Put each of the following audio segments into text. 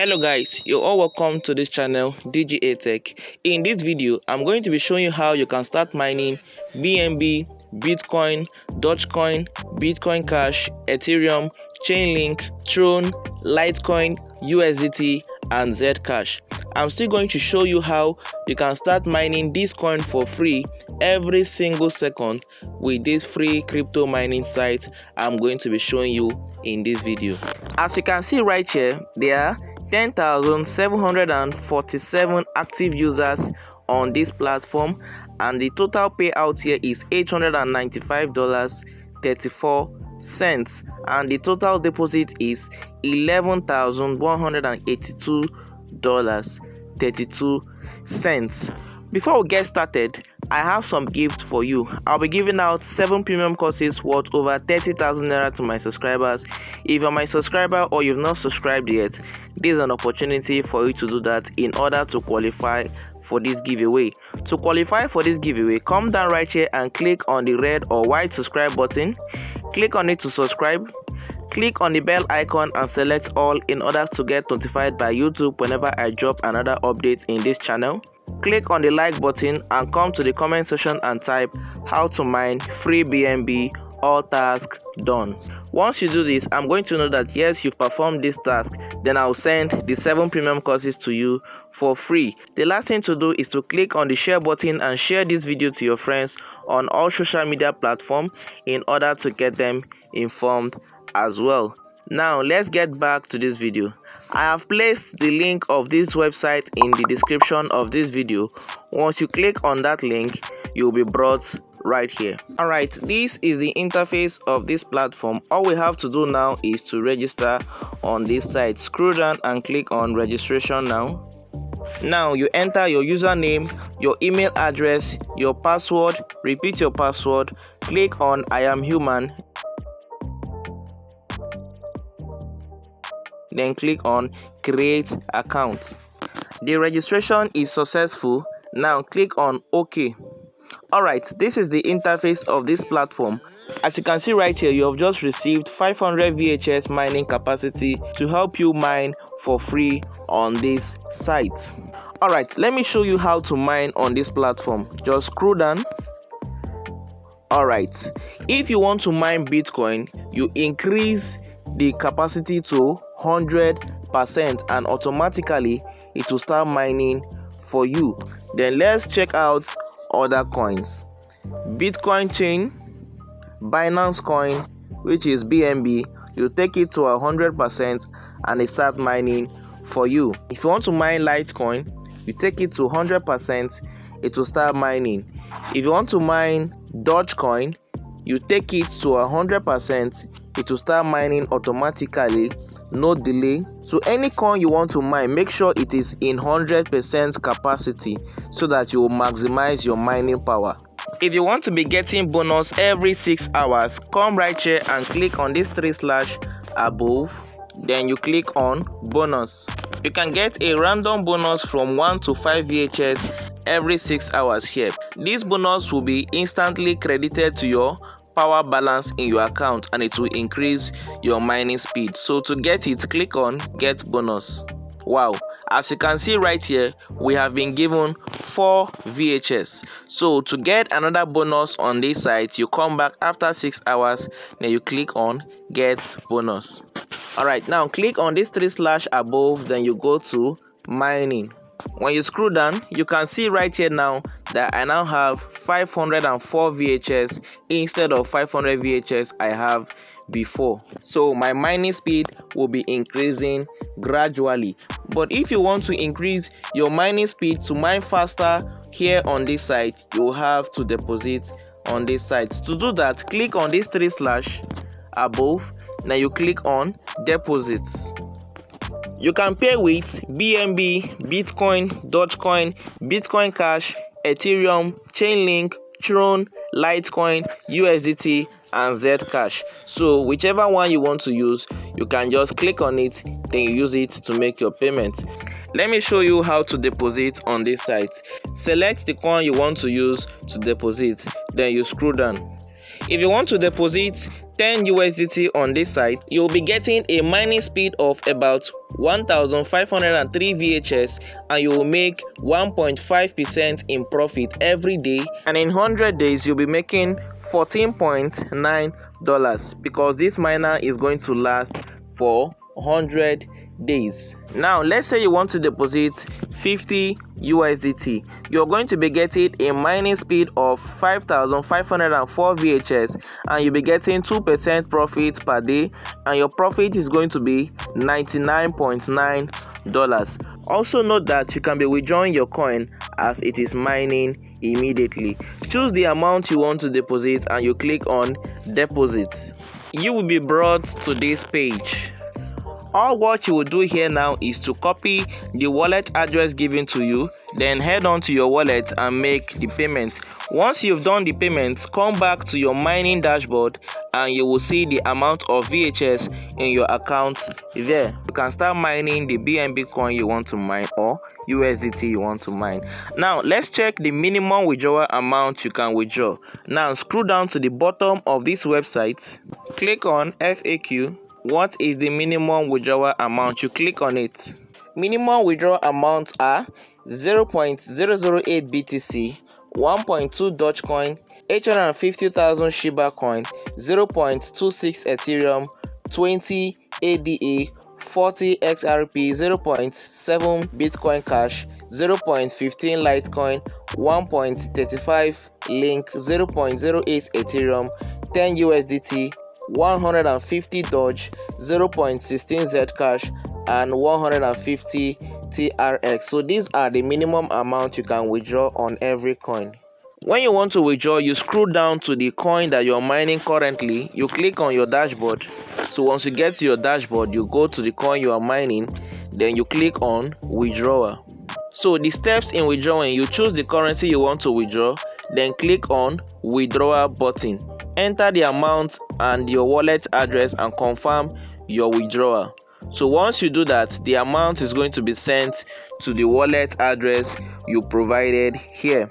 Hello guys, you're all welcome to this channel DGA Tech. In this video, I'm going to be showing you how you can start mining BNB, Bitcoin, Dogecoin, Bitcoin Cash, Ethereum, Chainlink, Tron, Litecoin, USDT, and Zcash. I'm still going to show you how you can start mining this coin for free every single second with this free crypto mining site I'm going to be showing you in this video. As you can see right here, there are 10,747 active users on this platform, and the total payout here is $895.34, and the total deposit is $11,182.32. Before we get started, I have some gifts for you. I'll be giving out 7 premium courses worth over 30,000 naira to my subscribers. If you're my subscriber or you've not subscribed yet, this is an opportunity for you to do that in order to qualify for this giveaway. To qualify for this giveaway, come down right here and click on the red or white subscribe button. Click on it to subscribe. Click on the bell icon and select all in order to get notified by YouTube whenever I drop another update in this channel. Click on the like button and come to the comment section and type how to mine free BNB, all tasks done. Once you do this, I'm going to know that yes, you've performed this task. Then I'll send the 7 premium courses to you for free. The last thing to do is to click on the share button and share this video to your friends on all social media platforms in order to get them informed as well. Now let's get back to this video. I have placed the link of this website in the description of this video. Once you click on that link, you'll be brought right here. Alright, this is the interface of this platform. All we have to do now is to register on this site. Scroll down and click on registration now. Now you enter your username, your email address, your password, repeat your password, click on I am human, then click on create account. The registration is successful. Now click on OK. Alright, this is the interface of this platform. As you can see right here, you have just received 500 VHS mining capacity to help you mine for free on this site. Alright, let me show you how to mine on this platform. Just scroll down. Alright, if you want to mine Bitcoin, you increase the capacity to 100% and automatically it will start mining for you. Then let's check out other coins. Bitcoin chain, Binance coin, which is BNB, you take it to 100% and it start mining for you. If you want to mine Litecoin, you take it to 100%, it will start mining. If you want to mine Dogecoin, you take it to 100%, it will start mining automatically, no delay. So any coin you want to mine, make sure it is in 100% capacity so that you will maximize your mining power. If you want to be getting bonus every 6 hours, come right here and click on this 3/ above, then you click on bonus. You can get a random bonus from 1 to 5 VHS every 6 hours here. This bonus will be instantly credited to your power balance in your account and it will increase your mining speed. So to get it, click on get bonus. Wow, as you can see right here, we have been given 4 VHS. So to get another bonus on this site, you come back after 6 hours, then you click on get bonus. Alright, now click on this 3/ above, then you go to mining. When you scroll down, you can see right here now that I now have 504 VHS instead of 500 VHS I have before. So my mining speed will be increasing gradually. But if you want to increase your mining speed to mine faster here on this site, you have to deposit on this site. To do that, click on this 3/ above, now you click on deposits. You can pay with BNB, Bitcoin, Dogecoin, Bitcoin Cash, Ethereum, Chainlink, Tron, Litecoin, USDT, and Zcash. So whichever one you want to use, you can just click on it, then you use it to make your payment. Let me show you how to deposit on this site. Select the coin you want to use to deposit, then you scroll down. If you want to deposit 10 USDT on this site, you'll be getting a mining speed of about 1503 VHS, and you will make 1.5% in profit every day, and in 100 days you'll be making $14.9 because this miner is going to last for 100 days. Now let's say you want to deposit 50 USDT. You're going to be getting a mining speed of 5504 VHS, and you'll be getting 2% profit per day, and your profit is going to be $99.9. Also note that you can be withdrawing your coin as it is mining immediately. Choose the amount you want to deposit and you click on deposit. You will be brought to this page. All what you will do here now is to copy the wallet address given to you, then head on to your wallet and make the payment. Once you've done the payment, come back to your mining dashboard and you will see the amount of VHS in your account there. You can start mining the BNB coin you want to mine or USDT you want to mine. Now let's check the minimum withdrawal amount you can withdraw. Now scroll down to the bottom of this website, click on FAQ. What is the minimum withdrawal amount? You click on it. Minimum withdrawal amounts are 0.008 BTC, 1.2 Dogecoin, 850,000 Shiba coin, 0.26 Ethereum, 20 ADA, 40 XRP, 0.7 Bitcoin Cash, 0.15 Litecoin, 1.35 Link, 0.08 Ethereum, 10 USDT, 150 Doge, 0.16 Zcash, and 150 TRX. So these are the minimum amount you can withdraw on every coin. When you want to withdraw, you scroll down to the coin that you're mining currently. You click on your dashboard. So once you get to your dashboard, you go to the coin you are mining, then you click on withdrawal. So the steps in withdrawing: you choose the currency you want to withdraw, then click on withdrawal button. Enter the amount and your wallet address and confirm your withdrawal. So once you do that, the amount is going to be sent to the wallet address you provided here.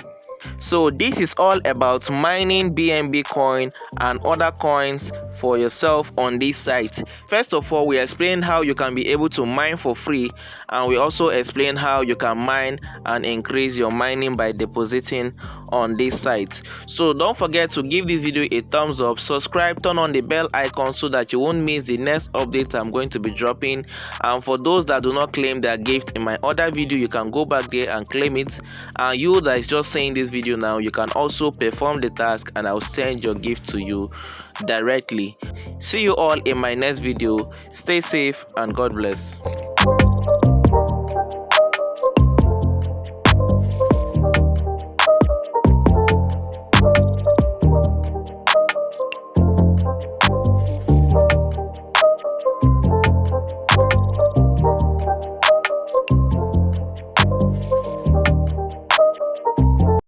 So this is all about mining BNB coin and other coins for yourself on this site. First of all, we explained how you can be able to mine for free, and we also explained how you can mine and increase your mining by depositing on this site. So don't forget to give this video a thumbs up, subscribe, turn on the bell icon so that you won't miss the next update I'm going to be dropping. And for those that do not claim their gift in my other video, you can go back there and claim it. And you that is just saying this video now, you can also perform the task and I'll send your gift to you directly. See you all in my next video. Stay safe and God bless.